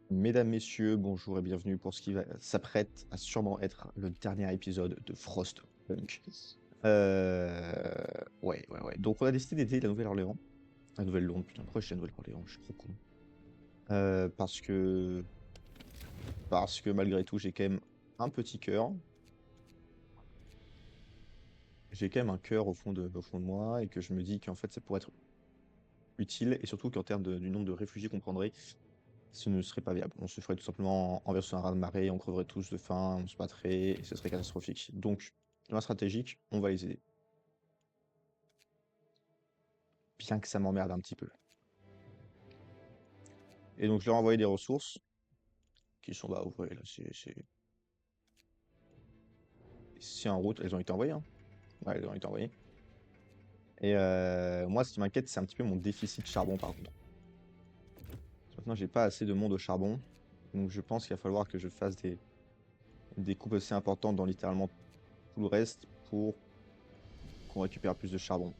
Mesdames, Messieurs, bonjour et bienvenue pour ce qui s'apprête à sûrement être le dernier épisode de Frostpunk. Euh... Ouais. Donc on a décidé d'aider la Nouvelle-Orléans. La Nouvelle-Londres, putain, pourquoi je dis la Nouvelle-Orléans? Je suis trop con. Parce que... Parce que malgré tout, j'ai quand même un petit cœur. J'ai quand même un cœur au fond de moi et que je me dis qu'en fait ça pourrait être utile et surtout qu'en termes du nombre de réfugiés qu'on prendrait, ce ne serait pas viable. On se ferait tout simplement enverser un raz-de-marée, on creverait tous de faim, on se battrait, et ce serait catastrophique. Donc, plan stratégique, on va les aider. Bien que ça m'emmerde un petit peu. Et donc, je leur ai envoyé des ressources, qui sont, bah, ouais, là, c'est en route, elles ont été envoyées, hein. Ouais, elles ont été envoyées. Et moi, ce qui m'inquiète, c'est un petit peu mon déficit de charbon, par contre. Maintenant, j'ai pas assez de monde au charbon, donc je pense qu'il va falloir que je fasse des coupes assez importantes dans littéralement tout le reste pour qu'on récupère plus de charbon.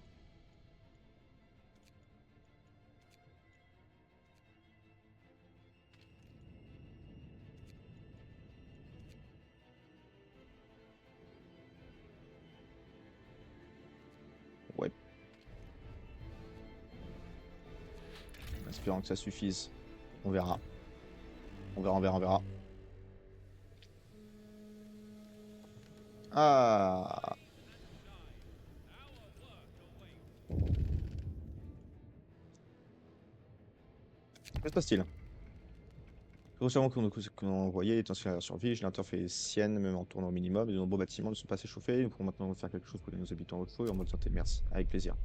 Ouais, en espérant que ça suffise. On verra. On verra. Ah! Que se passe-t-il? Grossièrement qu'on a envoyé est ainsi à la survie, j'ai l'interface sienne, même en tournant au minimum, et de nombreux bâtiments ne sont pas assez chauffés, nous pouvons maintenant faire quelque chose pour aider nos habitants au chaud et en mode santé, merci, avec plaisir.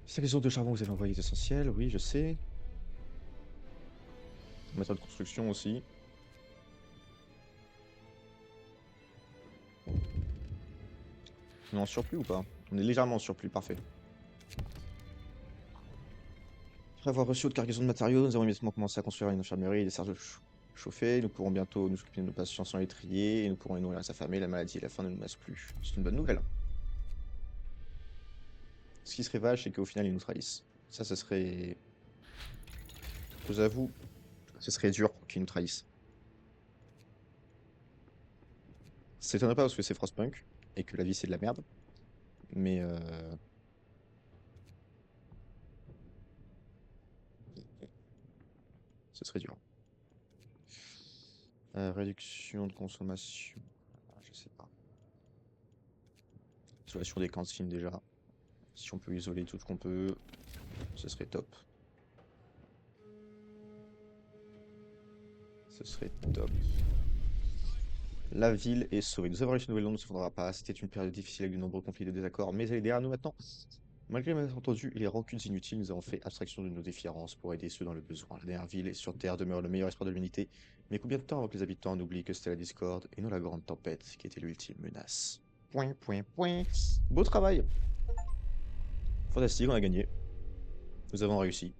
C'est les sources de charbon que vous avez envoyées est essentiel, oui, je sais. Méthode de construction aussi. On est en surplus ou pas? On est légèrement en surplus, parfait. Après avoir reçu votre cargaison de matériaux, nous avons immédiatement commencé à construire une infirmerie et des serres chauffées. Nous pourrons bientôt nous occuper de nos patients sans étrier et nous pourrons les nourrir à sa famille. La maladie et la faim ne nous menacent plus. C'est une bonne nouvelle. Ce qui serait vache, c'est qu'au final, ils nous trahissent. Ça, ce serait... Je vous avoue, ce serait dur qu'ils nous trahissent. Ça s'étonnerait pas parce que c'est Frostpunk et que la vie, c'est de la merde. Mais ce serait dur. Réduction de consommation. Ah, je sais pas. Isolation des cantines déjà. Si on peut isoler tout ce qu'on peut, ce serait top. Ce serait top. La ville est sauvée. Nous avons réussi une nouvelle Londres, ne se faudra pas. C'était une période difficile avec de nombreux conflits et de désaccords, mais elle est derrière nous maintenant. Malgré les malentendus et les rancunes inutiles, nous avons fait abstraction de nos défiances pour aider ceux dans le besoin. La dernière ville et sur Terre demeure le meilleur espoir de l'humanité. Mais combien de temps avant que les habitants n'oublient que c'était la discorde et non la grande tempête qui était l'ultime menace? Point, point, point. Beau travail. Fantastique, on a gagné. Nous avons réussi.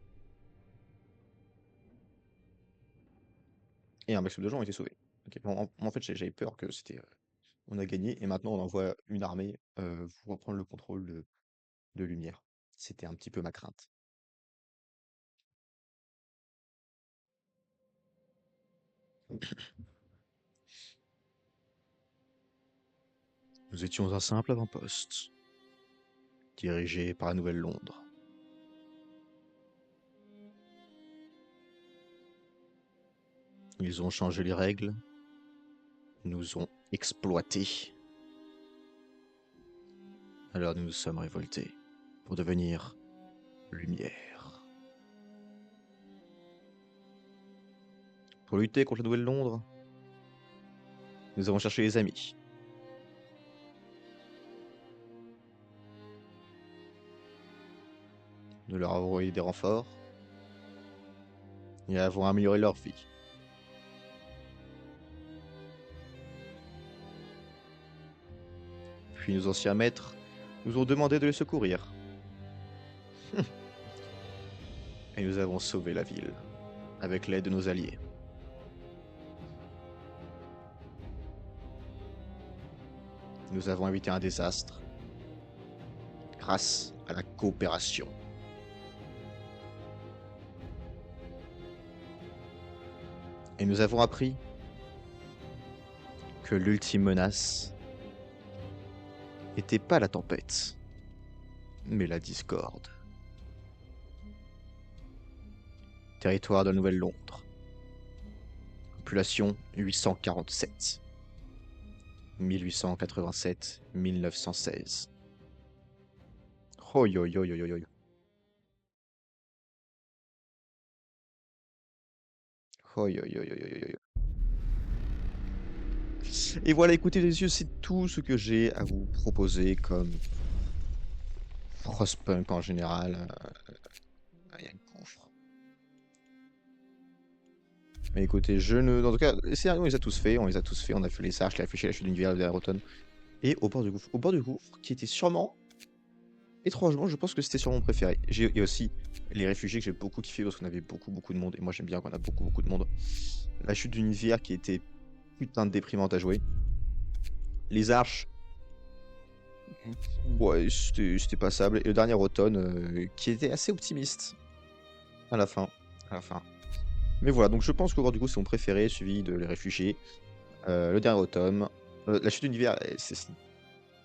Et un maximum de gens ont été sauvés. Ok, bon, en fait, j'avais peur que c'était... on a gagné et maintenant on envoie une armée pour reprendre le contrôle de Lumière. C'était un petit peu ma crainte. Nous étions un simple avant-poste, dirigé par la Nouvelle Londres. Ils ont changé les règles, nous ont exploités. Alors nous nous sommes révoltés pour devenir Lumière. Pour lutter contre la Nouvelle Londres, nous avons cherché les amis. Nous leur avons envoyé des renforts et avons amélioré leur vie. Puis nos anciens maîtres nous ont demandé de les secourir. Et nous avons sauvé la ville, avec l'aide de nos alliés. Nous avons évité un désastre grâce à la coopération. Et nous avons appris que l'ultime menace n'était pas la tempête, mais la discorde. Territoire de la Nouvelle-Londres. Population 847. 1887-1916. Oh yo yo yo yo yo. Oh yo yo yo yo yo yo. Et voilà, écoutez les yeux, c'est tout ce que j'ai à vous proposer comme Frostpunk en général. Il y a une gouffre. Mais écoutez, je ne. En tout cas, les scénarios, on les a tous faits. On les a tous faits. On a fait les arches, la fichée, la chute d'univers, le automne. Et au bord du gouffre. Au bord du gouffre, qui était sûrement. Étrangement, je pense que c'était sûrement mon préféré. Il y a aussi les réfugiés que j'ai beaucoup kiffé parce qu'on avait beaucoup de monde. Et moi, j'aime bien quand on a beaucoup de monde. La chute d'univers qui était putain de déprimante à jouer. Les arches. Ouais, c'était passable. Et le dernier automne, qui était assez optimiste à la fin. À la fin. Mais voilà, donc je pense que du coup c'est mon préféré, suivi de Les Réfugiés. Le dernier automne. La chute d'univers, c'est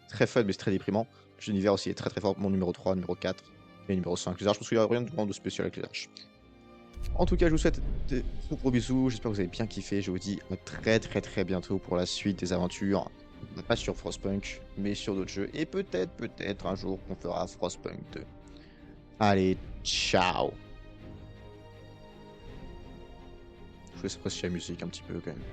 très fun, mais c'est très déprimant. La chute d'univers aussi est très fort. Mon numéro 3, numéro 4 et numéro 5. Les arches, je pense qu'il n'y a rien de vraiment de spécial avec les arches. En tout cas, je vous souhaite de gros bisous. J'espère que vous avez bien kiffé. Je vous dis à très bientôt pour la suite des aventures. Pas sur Frostpunk, mais sur d'autres jeux. Et peut-être un jour qu'on fera Frostpunk 2. Allez, ciao. Je vous laisse apprécier la musique un petit peu quand même.